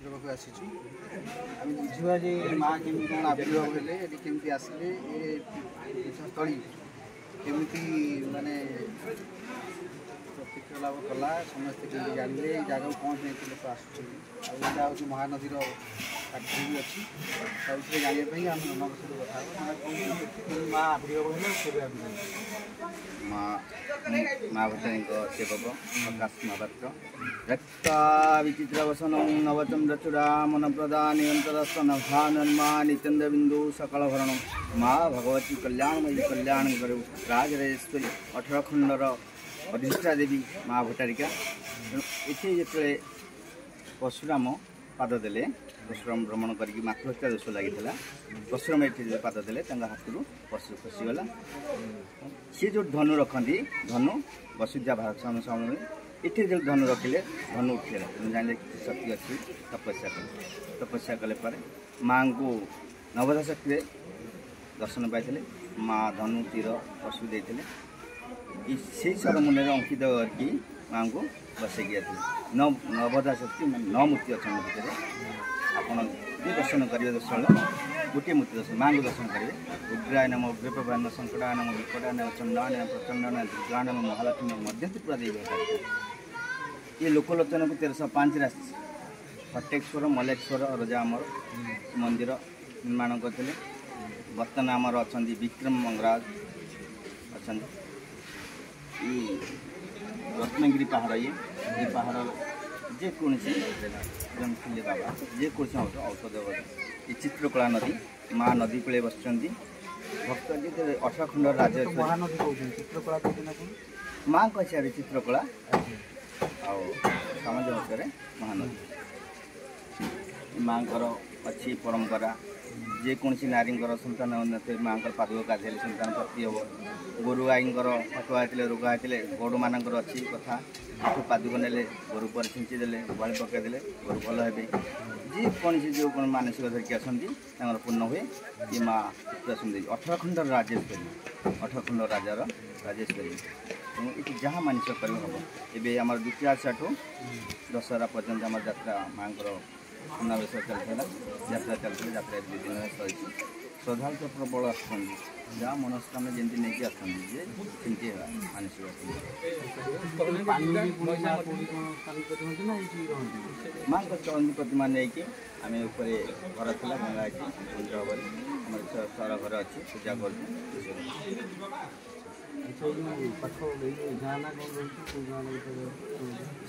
मंदिर पाखु आसी आम बुझा जे माँ केमी कौन आविर्भाव हेले ये केमती आसिले ये स्थली केमती माने प्रत्यक्ष लाभ कला समस्ते केमती जानले जगह कौन से लोक आसुँचा हूँ महानदीर पाखे भी अच्छी जानापी आम ननक सहित कथा माँ आविर्भाव है माँ भट्टाणी सेवक प्रकाश महापात्र रक्ता विचित्र वसन नवचंद्र चूड़ा मन प्रदा निरंतर स्तनभा निर्मा निचंद्र बिंदु सकल भरण माँ भगवती कल्याणमयी कल्याण करू राजराजेश्वरी 18 खंडर अधिष्ठा देवी माँ भट्टारिका ये जो परशुराम पाद देले परशुराम भ्रमण करके मातृहत्या दोष लगी परशुराम ये पाद देले हाथ पशु खसीगला सी जो धनु रखती धनु वसुजा भारत समय ये जो धनु रखिले धनु उठेगा जान शक्ति अच्छी तपस्या कले माँ को नवधा शक्ति दर्शन पाई माँ धनु तीर पशु देते से सरमुन अंकित करके माँ को बसैकी नवधा शक्ति 9 मूर्ति अच्छा भितर आपड़ जो दर्शन करेंगे दर्शन गोटे मूर्ति दर्शन माँ को दर्शन करेंगे उग्राय नम उग्रप्रभा संकटाय नम विकटाय नम चंडाय नम प्रचंडाय नम दुर्गा नम महालक्ष्मी मध्य त्रिपुरा देवी ये लोकलोचन को 1305 फटेश्वर मलेश्वर रजा आमर मंदिर निर्माण करते बर्तमान आमर अच्छा विक्रम मंगराज अच्छा रत्नगिरी पहाड़ ये पहाड़ जेकोसी जन थे बाबा जेकोसी औषध ये चित्रकला नदी माँ नदी कूले बस भक्त जो 18 खंड राज्य चित्रकला माँ को सियारे चित्रकला समाज भाषा महानदी माँ अच्छी परंपरा जेकोसी नारी संतान माँ पादक गाधेले संतान प्राप्ति हम गोरु गाई फटुआ होते रोग होते गोड़ मान अच्छी कथा पादुक ने गोरु पर छिंचीदे बड़े पकईदे गोरु भल हे जेकोसी जो मानसिक धरिकी आसती पूर्ण हुए ये माँ सुंदरी 18 खंड राजेश्वरी 18 खंड राजार राजेश्वरी ये जहाँ मानसिक कर हम ये आम द्वितीय आठू दशहरा पर्यटन आम जात्रा माँ सुनावेश चलता यात्रा चलती यात्रा 2 दिन सही श्रद्धालु तो प्रबल आसुँच जहाँ मनस्कामना जमी नहीं आसती मानसिक माँ को चलती प्रतिमा नहीं आम ऊपर घर था गंगा मंदिर हम सर घर अच्छी पूजा कर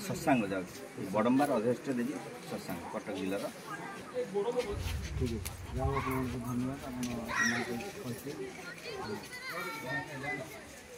सत्संग जाऊँ बड़म्बार अध्यक्ष देवी सत्संग कटक जिलार ठीक है धन्यवाद।